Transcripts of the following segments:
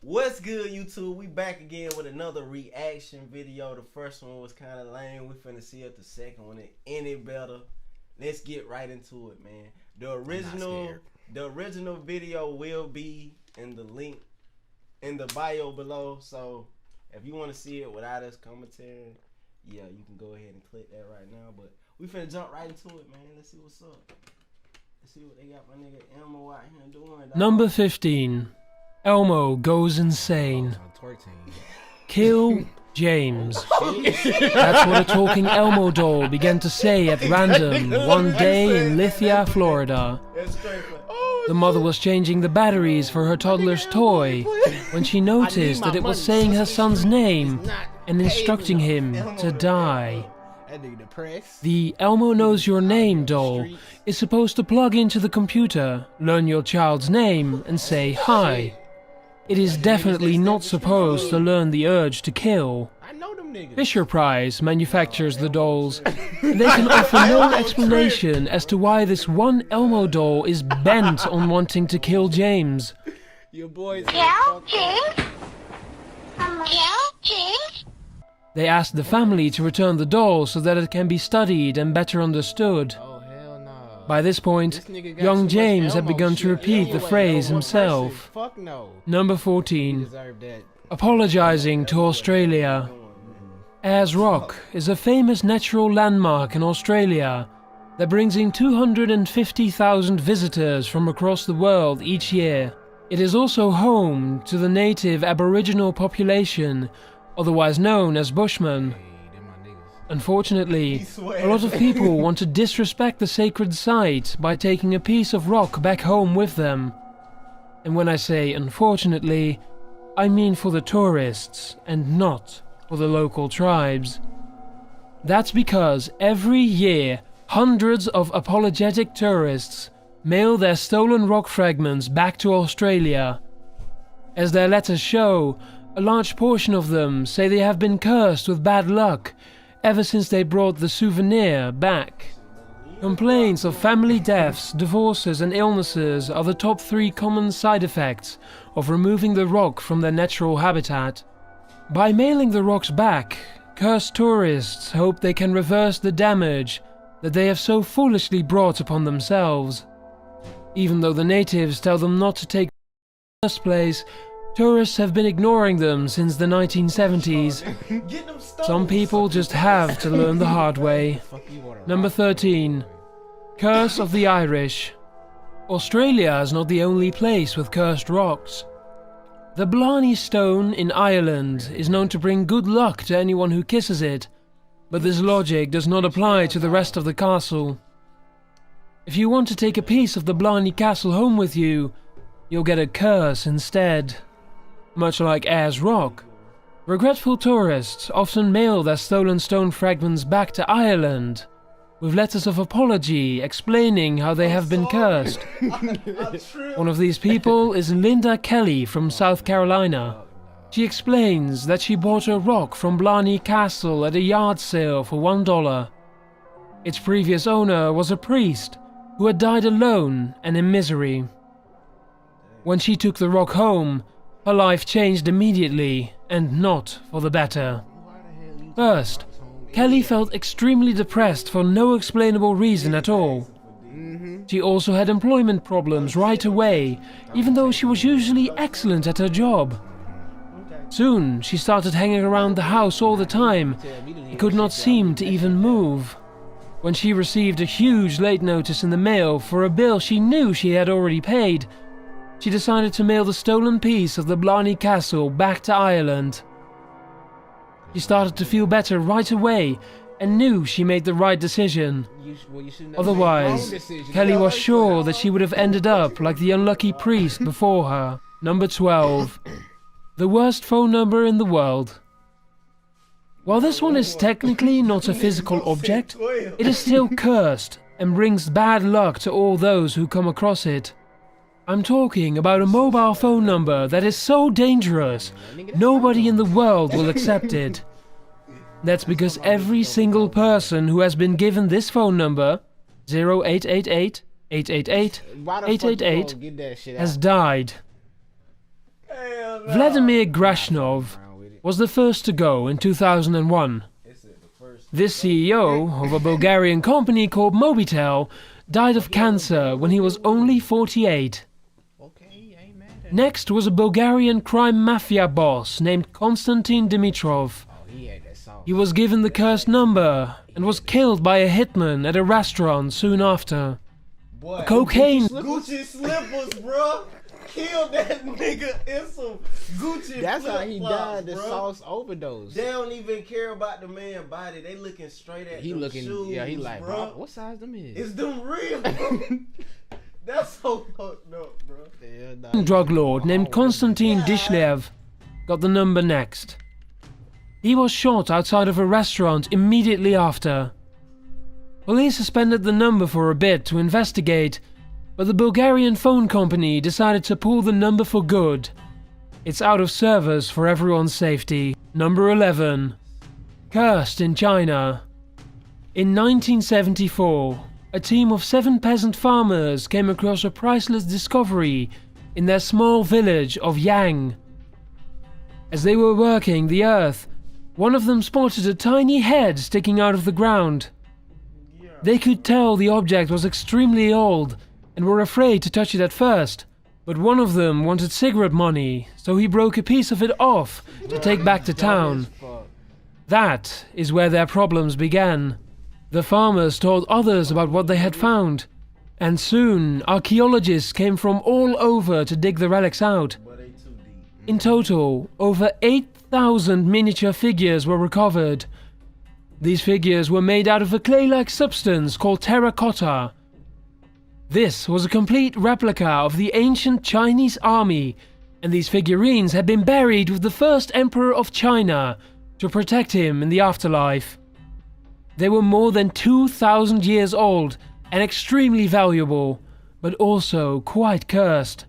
What's good, YouTube? We back again with another reaction video. The first one was kind of lame. We finna see if the second one is any better. Let's get right into it, man. The original video will be in the link in the bio below. So if you want to see it without us commentary, yeah, you can go ahead and click that right now. But we finna jump right into it, man. Let's see what's up. Let's see what they got my nigga Elmo out here doing. Dog. Number 15. Elmo goes insane. Kill James. That's what a talking Elmo doll began to say at random one day in Lithia, Florida. The mother was changing the batteries for her toddler's toy when she noticed that it was saying her son's name and instructing him to die. The Elmo Knows Your Name doll is supposed to plug into the computer, learn your child's name, and say hi. It is definitely not supposed to learn the urge to kill. Fisher-Price manufactures the dolls. They can offer no explanation as to why this one Elmo doll is bent on wanting to kill James. Kill James? Kill James? They asked the family to return the doll so that it can be studied and better understood. By this point, young James had begun to repeat the phrase himself. Number 14. Apologizing to Australia. Ayers Rock is a famous natural landmark in Australia that brings in 250,000 visitors from across the world each year. It is also home to the native Aboriginal population, otherwise known as Bushmen. Unfortunately, a lot of people want to disrespect the sacred site by taking a piece of rock back home with them. And when I say unfortunately, I mean for the tourists and not for the local tribes. That's because every year, hundreds of apologetic tourists mail their stolen rock fragments back to Australia. As their letters show, a large portion of them say they have been cursed with bad luck ever since they brought the souvenir back. Complaints of family deaths, divorces and illnesses are the top 3 common side effects of removing the rock from their natural habitat. By mailing the rocks back, cursed tourists hope they can reverse the damage that they have so foolishly brought upon themselves. Even though the natives tell them not to take in the first place, tourists have been ignoring them since the 1970s. Some people just have to learn the hard way. Number 13. Curse of the Irish. Australia is not the only place with cursed rocks. The Blarney Stone in Ireland is known to bring good luck to anyone who kisses it, but this logic does not apply to the rest of the castle. If you want to take a piece of the Blarney Castle home with you, you'll get a curse instead. Much like Ayers Rock, regretful tourists often mail their stolen stone fragments back to Ireland with letters of apology explaining how they have been cursed. One of these people is Linda Kelly from South Carolina. She explains that she bought a rock from Blarney Castle at a yard sale for $1. Its previous owner was a priest who had died alone and in misery. When she took the rock home, her life changed immediately, and not for the better. First, Kelly felt extremely depressed for no explainable reason at all. She also had employment problems right away, even though she was usually excellent at her job. Soon, she started hanging around the house all the time and could not seem to even move. When she received a huge late notice in the mail for a bill she knew she had already paid, she decided to mail the stolen piece of the Blarney Castle back to Ireland. She started to feel better right away and knew she made the right decision. Otherwise, Kelly was sure that she would have ended up like the unlucky priest before her. Number 12. The worst phone number in the world. While this one is technically not a physical object, it is still cursed and brings bad luck to all those who come across it. I'm talking about a mobile phone number that is so dangerous, nobody in the world will accept it. That's because every single person who has been given this phone number, 0888 888 888, has died. Hell Vladimir Grashnov was the first to go in 2001. This CEO of a Bulgarian company called Mobitel died of cancer when he was only 48. Next was a Bulgarian crime mafia boss named Konstantin Dimitrov. He was given the cursed number and was killed by a hitman at a restaurant soon after. Boy, A cocaine... Gucci slippers, bro. Killed that nigga in some Gucci That's how he flip-flops, died, the bro. sauce overdose. They don't even care about the man's body. They looking straight at He them looking, shoes, yeah, he like, bro. what size them is? Is them real, bro? That's so fucked up, bro. Yeah, nah, drug lord named Konstantin Dishlev got the number next. He was shot outside of a restaurant immediately after. Police suspended the number for a bit to investigate, but the Bulgarian phone company decided to pull the number for good. It's out of service for everyone's safety. Number 11. Cursed in China. In 1974, a team of 7 peasant farmers came across a priceless discovery in their small village of Yang. As they were working the earth, one of them spotted a tiny head sticking out of the ground. They could tell the object was extremely old and were afraid to touch it at first, but one of them wanted cigarette money, so he broke a piece of it off to take back to town. That is where their problems began. The farmers told others about what they had found, and soon archaeologists came from all over to dig the relics out. In total, over 8,000 miniature figures were recovered. These figures were made out of a clay-like substance called terracotta. This was a complete replica of the ancient Chinese army, and these figurines had been buried with the first emperor of China to protect him in the afterlife. They were more than 2,000 years old and extremely valuable, but also quite cursed.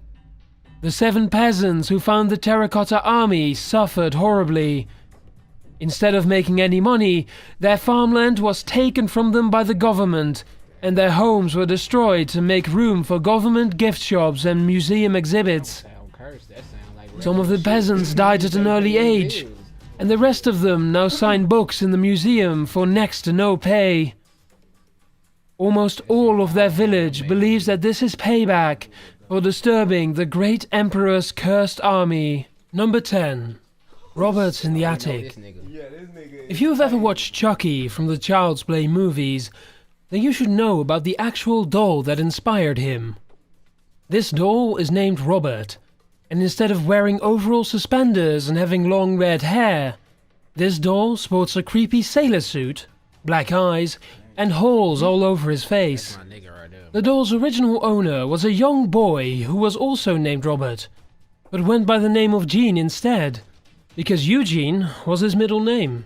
The 7 peasants who found the terracotta army suffered horribly. Instead of making any money, their farmland was taken from them by the government, and their homes were destroyed to make room for government gift shops and museum exhibits. Some of the peasants died at an early age, and the rest of them now sign books in the museum for next to no pay. Almost all of their village believes that this is payback for disturbing the great emperor's cursed army. Number 10. Robert in the Attic. If you have ever watched Chucky from the Child's Play movies, then you should know about the actual doll that inspired him. This doll is named Robert, and instead of wearing overall suspenders and having long red hair, this doll sports a creepy sailor suit, black eyes, and holes all over his face. The doll's original owner was a young boy who was also named Robert, but went by the name of Gene instead, because Eugene was his middle name.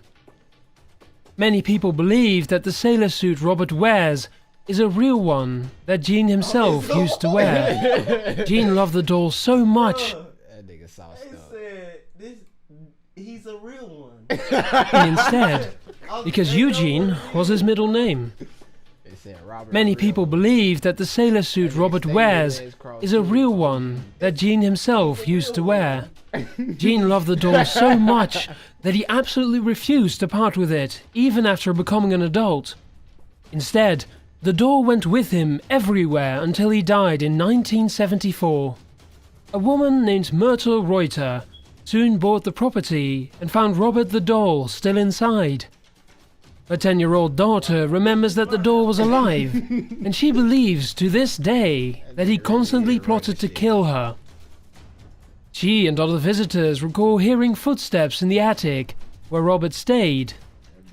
Many people believe that the sailor suit Robert wears is a real one that Gene himself used to wear. Gene loved the doll so much. That nigga sauced up. He's a real one. And instead, because Eugene was his middle name. Many people believe that the sailor suit Robert wears is a real one that Gene himself used to wear. Gene loved the doll so much that he absolutely refused to part with it, even after becoming an adult. Instead, the doll went with him everywhere until he died in 1974. A woman named Myrtle Reuter soon bought the property and found Robert the doll still inside. Her 10-year-old daughter remembers that the doll was alive, and she believes to this day that he constantly plotted to kill her. She and other visitors recall hearing footsteps in the attic where Robert stayed.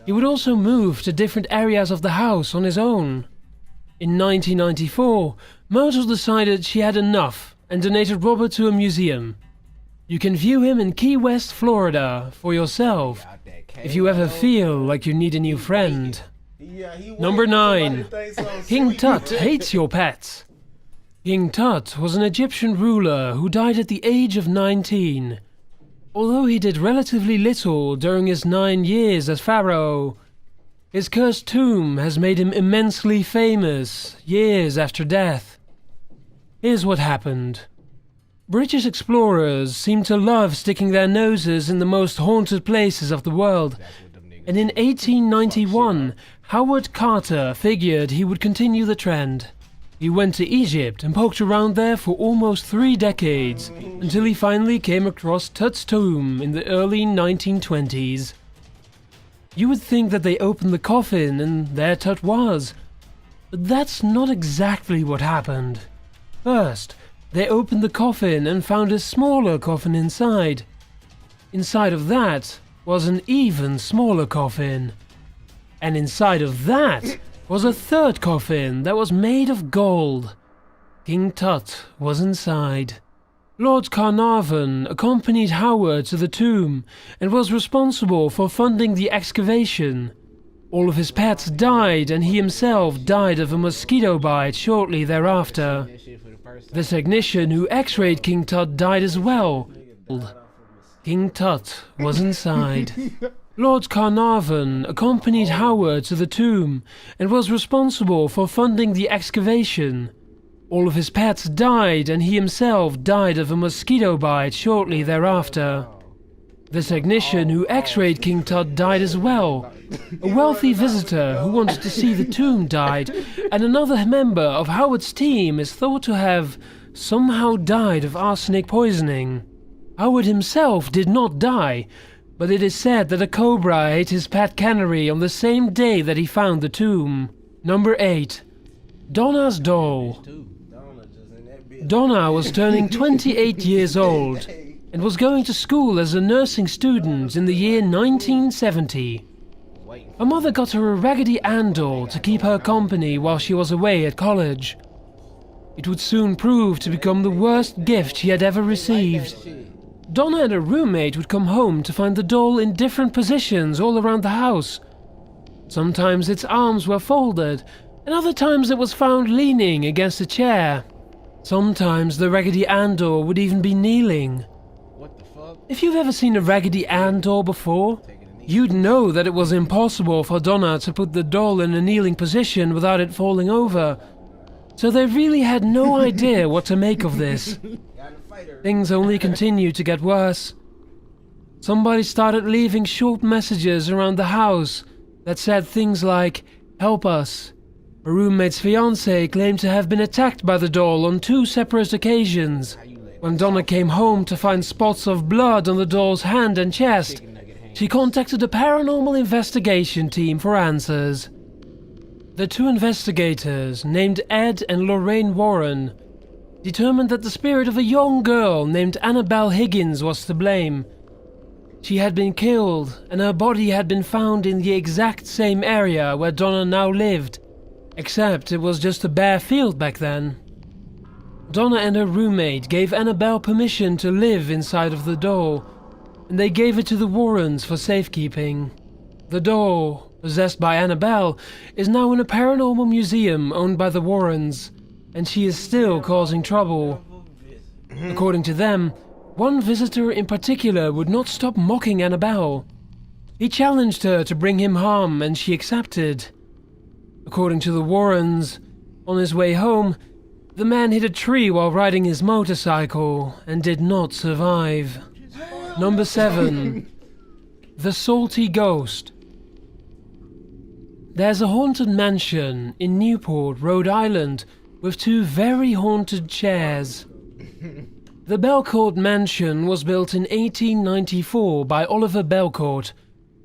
He would also move to different areas of the house on his own. In 1994, Myrtle decided she had enough and donated Robert to a museum. You can view him in Key West, Florida for yourself if you ever feel like you need a new friend. Number 9. King Tut hates your pets. King Tut was an Egyptian ruler who died at the age of 19. Although he did relatively little during his 9 years as pharaoh, his cursed tomb has made him immensely famous years after death. Here's what happened. British explorers seem to love sticking their noses in the most haunted places of the world. And in 1891, Howard Carter figured he would continue the trend. He went to Egypt and poked around there for almost 3 decades, until he finally came across Tut's tomb in the early 1920s. You would think that they opened the coffin and there Tut was. But that's not exactly what happened. First, they opened the coffin and found a smaller coffin inside. Inside of that was an even smaller coffin. And inside of that was a third coffin that was made of gold. King Tut was inside. Lord Carnarvon accompanied Howard to the tomb and was responsible for funding the excavation. All of his pets died and he himself died of a mosquito bite shortly thereafter. The technician who x-rayed King Tut died as well. King Tut was inside. Lord Carnarvon accompanied Howard to the tomb and was responsible for funding the excavation. All of his pets died and he himself died of a mosquito bite shortly thereafter. The technician who x-rayed King Tut died as well. A wealthy visitor who wanted to see the tomb died, and another member of Howard's team is thought to have somehow died of arsenic poisoning. Howard himself did not die, but it is said that a cobra ate his pet canary on the same day that he found the tomb. Number 8. Donna's doll. Donna was turning 28 years old and was going to school as a nursing student in the year 1970. Her mother got her a Raggedy Ann doll to keep her company while she was away at college. It would soon prove to become the worst gift she had ever received. Donna and her roommate would come home to find the doll in different positions all around the house. Sometimes its arms were folded, and other times it was found leaning against a chair. Sometimes the Raggedy Ann doll would even be kneeling. What the fuck? If you've ever seen a Raggedy Ann doll before, you'd know that it was impossible for Donna to put the doll in a kneeling position without it falling over. So they really had no idea what to make of this. Things only continued to get worse. Somebody started leaving short messages around the house that said things like, "Help us." Her roommate's fiancé claimed to have been attacked by the doll on 2 separate occasions. When Donna came home to find spots of blood on the doll's hand and chest, she contacted a paranormal investigation team for answers. The 2 investigators, named Ed and Lorraine Warren, determined that the spirit of a young girl named Annabelle Higgins was to blame. She had been killed, and her body had been found in the exact same area where Donna now lived, except it was just a bare field back then. Donna and her roommate gave Annabelle permission to live inside of the doll, and they gave it to the Warrens for safekeeping. The doll, possessed by Annabelle, is now in a paranormal museum owned by the Warrens, and she is still causing trouble. According to them, one visitor in particular would not stop mocking Annabelle. He challenged her to bring him harm, and she accepted. According to the Warrens, on his way home, the man hit a tree while riding his motorcycle and did not survive. Number 7. The Salty Ghost. There's a haunted mansion in Newport, Rhode Island, with 2 very haunted chairs. The Belcourt Mansion was built in 1894 by Oliver Belcourt,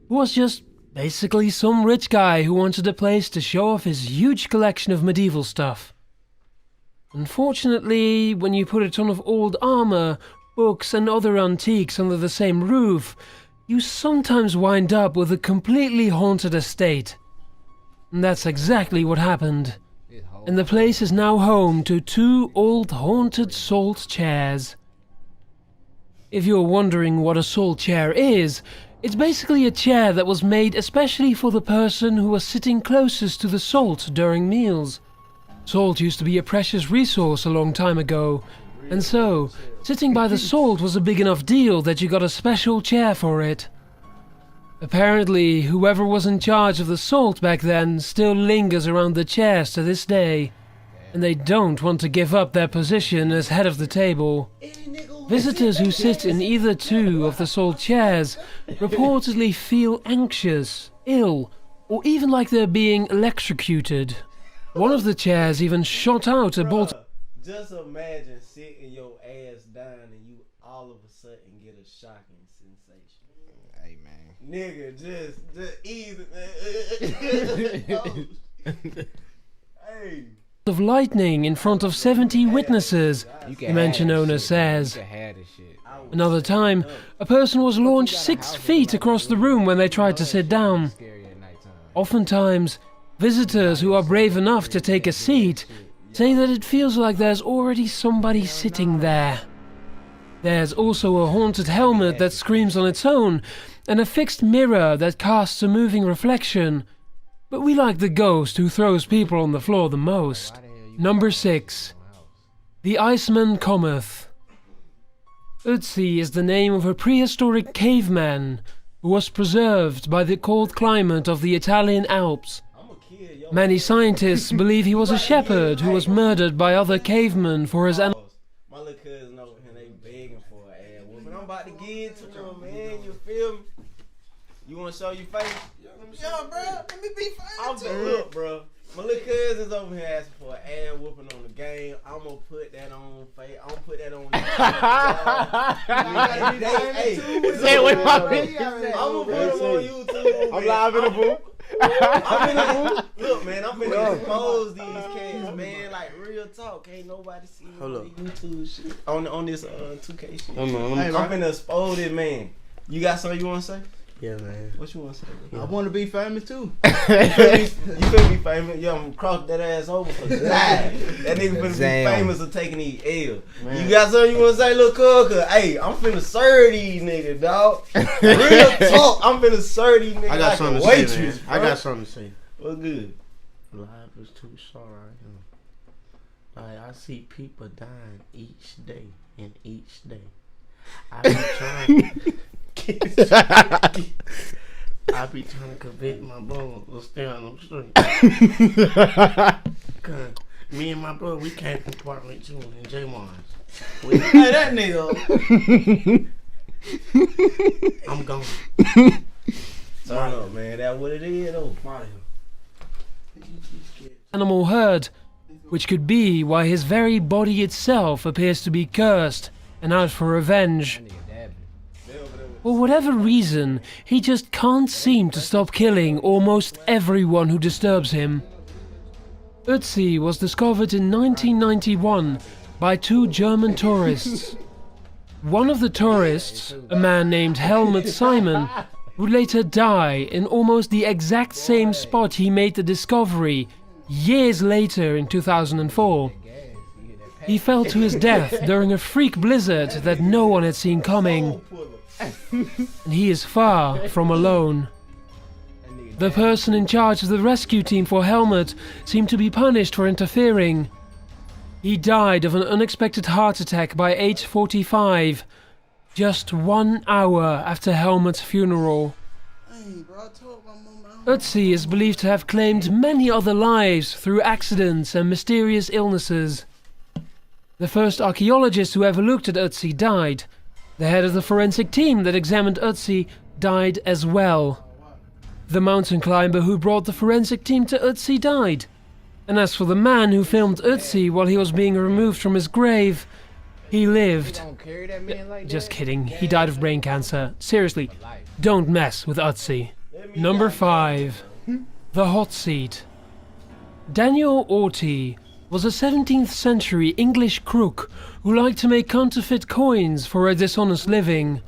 who was just basically some rich guy who wanted a place to show off his huge collection of medieval stuff. Unfortunately, when you put a ton of old armor, books and other antiques under the same roof, you sometimes wind up with a completely haunted estate. And that's exactly what happened. And the place is now home to 2 old haunted salt chairs. If you're wondering what a salt chair is, it's basically a chair that was made especially for the person who was sitting closest to the salt during meals. Salt used to be a precious resource a long time ago, and so, sitting by the salt was a big enough deal that you got a special chair for it. Apparently, whoever was in charge of the salt back then still lingers around the chairs to this day. and they don't want to give up their position as head of the table. Visitors who sit in either two of the sold chairs reportedly feel anxious, ill, or even like they're being electrocuted. One of the chairs even shot out a bolt. Just imagine sitting your ass down and you all of a sudden get a shocking sensation. Hey, man. Nigga, just easy. Hey. Of lightning in front of 70 witnesses, the mansion owner says. Another time, a person was launched 6 feet across the room when they tried to sit down. Oftentimes, visitors who are brave enough to take a seat say that it feels like there's already somebody sitting there. There's also a haunted helmet that screams on its own, and a fixed mirror that casts a moving reflection. But we like the ghost who throws people on the floor the most. Number 6. The Iceman Cometh. Ötzi is the name of a prehistoric caveman who was preserved by the cold climate of the Italian Alps. Many scientists believe he was a shepherd who was murdered by other cavemen for his My little cousin over here, they begging for an ass whooping. I'm about to get to them, man. You feel me? You want to show your face? Yo, bro, let me be I'm the look, bro. My little cousin's over here asking for an ass whooping on the game. I'm gonna put that on face. I'm gonna put that on. I'm gonna put them on YouTube. I'm live in the booth. I'm in the booth. Look, man, I'm finna expose these cats, man. Like real talk. Ain't nobody see me on the YouTube shit. On this 2K shit. I'm finna expose it, man. You got something you wanna say? Yeah, man. What you want to say? I want to be famous too. You finna be famous. Yeah, I'm cross that ass over for life. That nigga finna be famous for taking these L. Man. You got something you want to say, Lil' Cooker? Hey, I'm finna serve these niggas, dog. Real talk. I'm finna serve these niggas. I got like something a to waitress, say, man. I got something to say. What's good? Life is too short. Like, I see people dying each day and each day. I be trying. I be trying to convict my brother to stay on the street. Cause me and my brother, we came from Parkland too in J Mars. Hey, that nigga. I'm gone. Turn up, man. That's what it is, though. animal herd, which could be why his very body itself appears to be cursed and out for revenge. For whatever reason, he just can't seem to stop killing almost everyone who disturbs him. Ötzi was discovered in 1991 by 2 German tourists. One of the tourists, a man named Helmut Simon, would later die in almost the exact same spot he made the discovery years later in 2004. He fell to his death during a freak blizzard that no one had seen coming. And he is far from alone. The person in charge of the rescue team for Helmut seemed to be punished for interfering. He died of an unexpected heart attack by age 45, just 1 hour after Helmut's funeral. Ötzi is believed to have claimed many other lives through accidents and mysterious illnesses. The first archaeologist who ever looked at Ötzi died. The head of the forensic team that examined Ötzi died as well. The mountain climber who brought the forensic team to Ötzi died. And as for the man who filmed Ötzi while he was being removed from his grave, he lived. Just kidding, he died of brain cancer. Seriously, don't mess with Ötzi. Number 5. The Hot Seat. Daniel Orty was a 17th century English crook who liked to make counterfeit coins for a dishonest living.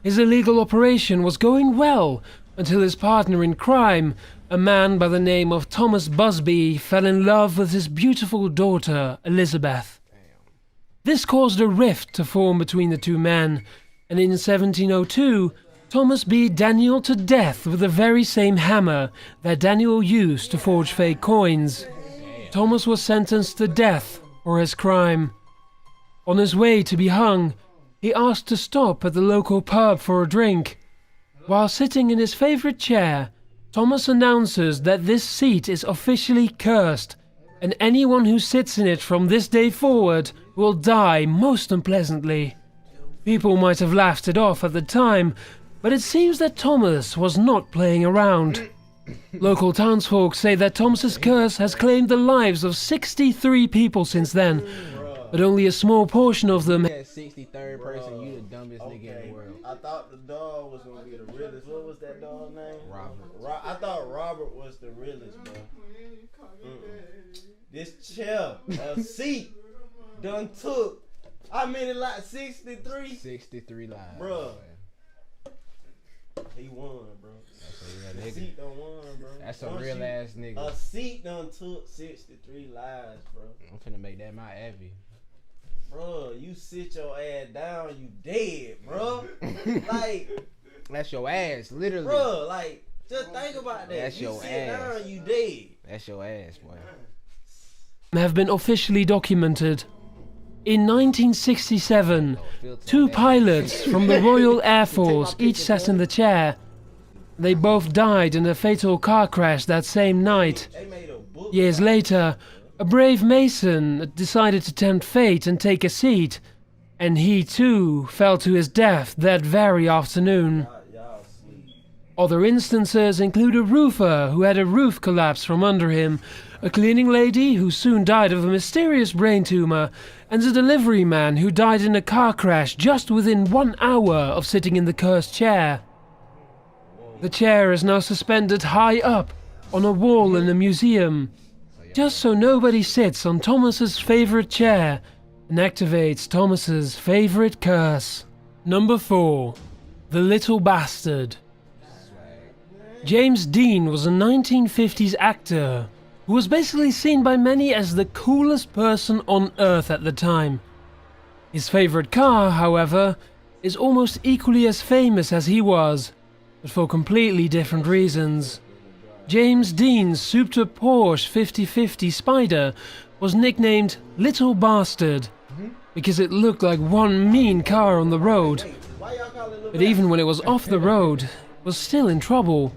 His illegal operation was going well until his partner in crime, a man by the name of Thomas Busby, fell in love with his beautiful daughter, Elizabeth. This caused a rift to form between the two men, and in 1702, Thomas beat Daniel to death with the very same hammer that Daniel used to forge fake coins. Thomas was sentenced to death for his crime. On his way to be hung, he asked to stop at the local pub for a drink. While sitting in his favorite chair, Thomas announces that this seat is officially cursed and anyone who sits in it from this day forward will die most unpleasantly. People might have laughed it off at the time, but it seems that Thomas was not playing around. Local townsfolk say that Thomas's curse has claimed the lives of 63 people since then, but only a small portion of them. That 63rd person, you the dumbest nigga in the world. I thought the dog was gonna be the realest. What was that dog name? Robert. I thought Robert was the realest, bro. This chair, a seat, done took. I mean it like 63. 63 lives. Bro. He won, bro. The seat done won, bro. That's a real ass nigga. A seat done took 63 lives, bro. I'm finna make that my Abby. Bro, you sit your ass down, you dead, bro. Like, that's your ass, literally. Bro, like, just think about that. That's you your sit ass. down, you dead. That's your ass, boy. Have been officially documented. In 1967, 2 pilots from the Royal Air Force each sat in the chair. They both died in a fatal car crash that same night. Years later, a brave Mason decided to tempt fate and take a seat, and he too fell to his death that very afternoon. Other instances include a roofer who had a roof collapse from under him, a cleaning lady who soon died of a mysterious brain tumor, and a delivery man who died in a car crash just within 1 hour of sitting in the cursed chair. The chair is now suspended high up on a wall in a museum, just so nobody sits on Thomas's favorite chair and activates Thomas's favorite curse. Number 4. The Little Bastard. James Dean was a 1950s actor who was basically seen by many as the coolest person on earth at the time. His favorite car, however, is almost equally as famous as he was, but for completely different reasons. James Dean's souped-up Porsche 5050 Spider was nicknamed Little Bastard because it looked like one mean car on the road, but even when it was off the road, it was still in trouble.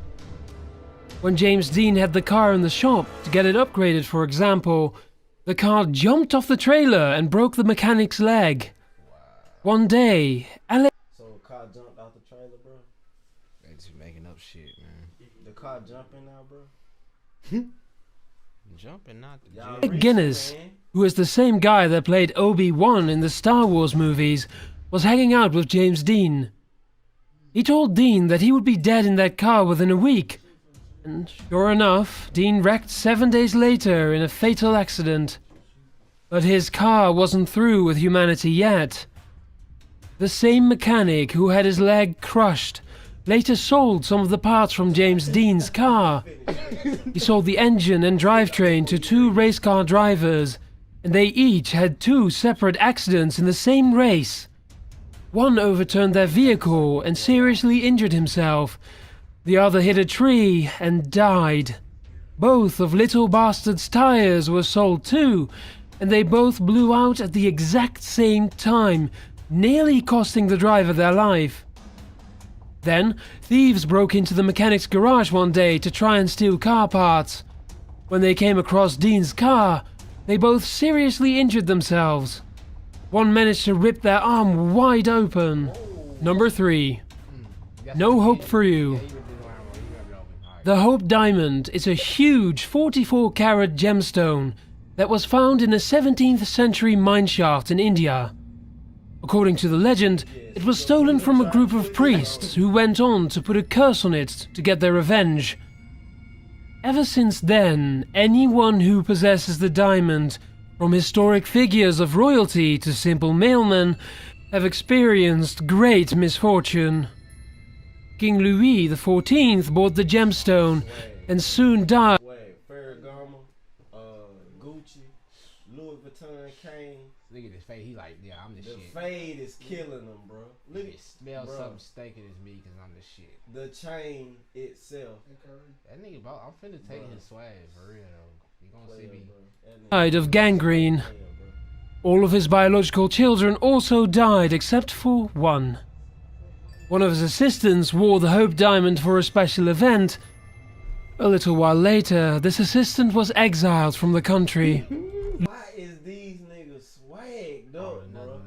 When James Dean had the car in the shop to get it upgraded, for example, the car jumped off the trailer and broke the mechanic's leg. One day, Alex... So the car jumped out the trailer, bro? They just making up shit, man. The car jumping now, bro? Jumping, not the Alec Guinness, who is the same guy that played Obi-Wan in the Star Wars movies, was hanging out with James Dean. He told Dean that he would be dead in that car within a week. And sure enough, Dean wrecked 7 days later in a fatal accident. But his car wasn't through with humanity yet. The same mechanic who had his leg crushed later sold some of the parts from James Dean's car. He sold the engine and drivetrain to 2 race car drivers, and they each had 2 separate accidents in the same race. One overturned their vehicle and seriously injured himself. The other hit a tree and died. Both of Little Bastard's tires were sold too, and they both blew out at the exact same time, nearly costing the driver their life. Then, thieves broke into the mechanic's garage one day to try and steal car parts. When they came across Dean's car, they both seriously injured themselves. One managed to rip their arm wide open. Number 3. No Hope for You. The Hope Diamond is a huge 44-carat gemstone that was found in a 17th century mineshaft in India. According to the legend, it was stolen from a group of priests who went on to put a curse on it to get their revenge. Ever since then, anyone who possesses the diamond, from historic figures of royalty to simple mailmen, have experienced great misfortune. King Louis XIV bought the gemstone and soon died. Ferragamo, Gucci, Louis Vuitton, Kane. Look at his face. He like, yeah, I'm the shit. The fade is killing him, bro. Look at smell something stinking as me because I'm the shit. The chain itself. That nigga, bro, I'm finna take his swag for real though. You gonna see me. Died of gangrene. All of his biological children also died except for one. One of his assistants wore the Hope Diamond for a special event, A little while later, this assistant was exiled from the country. Why is these niggas swagged up, Another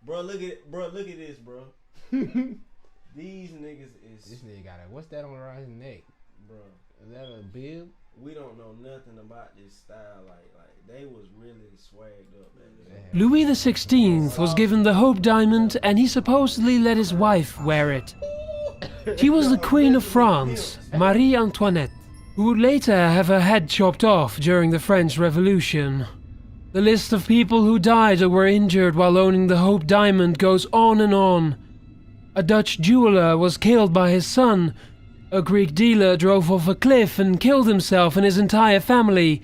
bro? level. Bro, look at this, bro. These niggas This is, nigga got what's that on around his neck? bro. Is that a bib? We don't know nothing about this style. Like they was really swagged up. Man. Louis XVI was given the Hope Diamond and he supposedly let his wife wear it. She was the Queen of France, Marie Antoinette, who would later have her head chopped off during the French Revolution. The list of people who died or were injured while owning the Hope Diamond goes on and on. A Dutch jeweler was killed by his son. A Greek dealer drove off a cliff and killed himself and his entire family.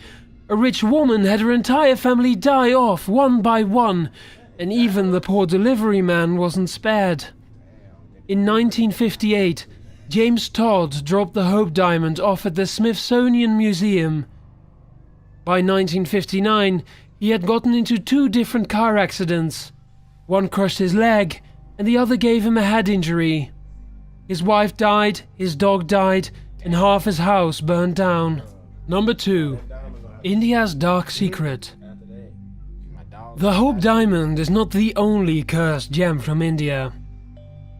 A rich woman had her entire family die off one by one, and even the poor delivery man wasn't spared. In 1958, James Todd dropped the Hope Diamond off at the Smithsonian Museum. By 1959, he had gotten into 2 different car accidents. One crushed his leg, and the other gave him a head injury. His wife died, his dog died, and half his house burned down. Number 2. India's Dark Secret. The Hope Diamond is not the only cursed gem from India.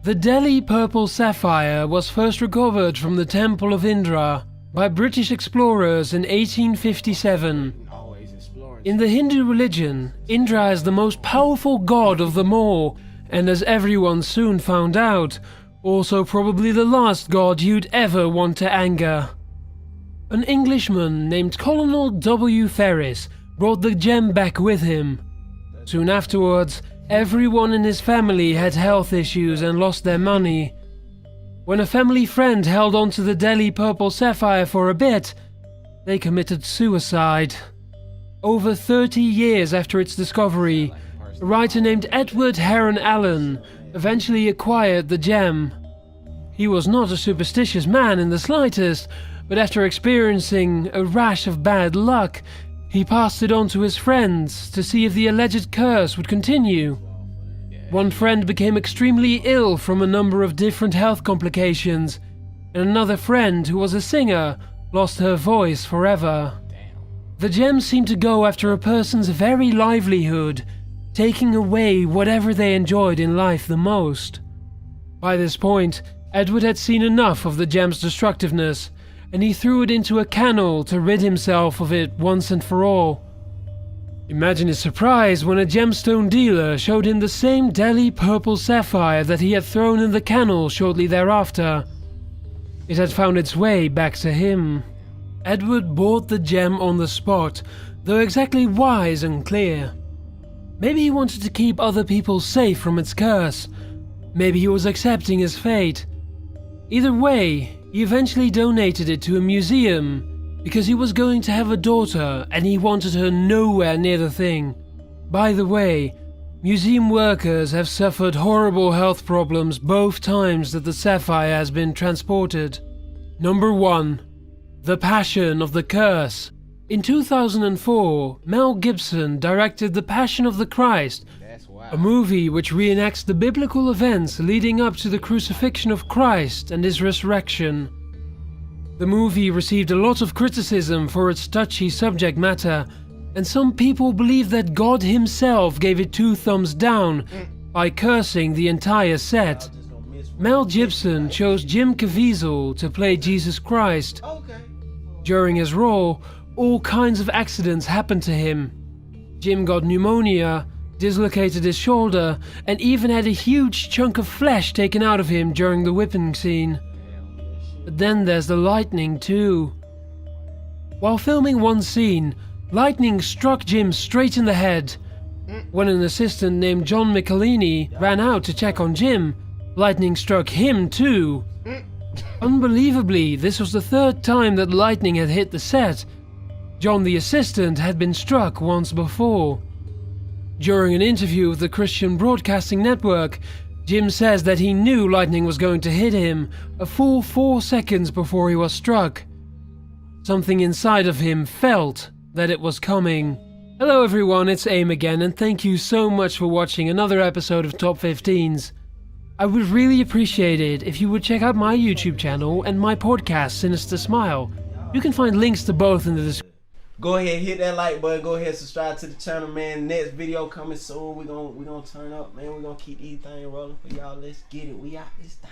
The Delhi Purple Sapphire was first recovered from the Temple of Indra by British explorers in 1857. Always exploring. In the Hindu religion, Indra is the most powerful god of them all, and as everyone soon found out, also probably the last god you'd ever want to anger. An Englishman named Colonel W. Ferris brought the gem back with him. Soon afterwards, everyone in his family had health issues and lost their money. When a family friend held on to the Delhi Purple Sapphire for a bit, they committed suicide. Over 30 years after its discovery, a writer named Edward Heron Allen eventually acquired the gem. He was not a superstitious man in the slightest, but after experiencing a rash of bad luck, he passed it on to his friends to see if the alleged curse would continue. One friend became extremely ill from a number of different health complications, and another friend, who was a singer, lost her voice forever. The gem seemed to go after a person's very livelihood, taking away whatever they enjoyed in life the most. By this point, Edward had seen enough of the gem's destructiveness, and he threw it into a canal to rid himself of it once and for all. Imagine his surprise when a gemstone dealer showed him the same Delhi Purple Sapphire that he had thrown in the canal shortly thereafter. It had found its way back to him. Edward bought the gem on the spot, though exactly why is unclear. Maybe he wanted to keep other people safe from its curse. Maybe he was accepting his fate. Either way, he eventually donated it to a museum because he was going to have a daughter and he wanted her nowhere near the thing. By the way, museum workers have suffered horrible health problems both times that the sapphire has been transported. Number 1. The Passion of the Curse. In 2004, Mel Gibson directed The Passion of the Christ, a movie which reenacts the biblical events leading up to the crucifixion of Christ and his resurrection. The movie received a lot of criticism for its touchy subject matter, and some people believe that God himself gave it 2 thumbs down by cursing the entire set. Mel Gibson chose Jim Caviezel to play Jesus Christ. During his role, all kinds of accidents happened to him. Jim got pneumonia, dislocated his shoulder, and even had a huge chunk of flesh taken out of him during the whipping scene. But then there's the lightning too. While filming one scene, lightning struck Jim straight in the head. When an assistant named John Michelini ran out to check on Jim, lightning struck him too. Unbelievably, this was the 3rd time that lightning had hit the set. John the assistant had been struck once before. During an interview with the Christian Broadcasting Network, Jim says that he knew lightning was going to hit him a full 4 seconds before he was struck. Something inside of him felt that it was coming. Hello everyone, it's Aim again, and thank you so much for watching another episode of Top 15s. I would really appreciate it if you would check out my YouTube channel and my podcast, Sinister Smile. You can find links to both in the description. Go ahead, hit that like button. Go ahead, subscribe to the channel, man. Next video coming soon. We gonna turn up, man. We gonna keep these things rolling for y'all. Let's get it. We out this time.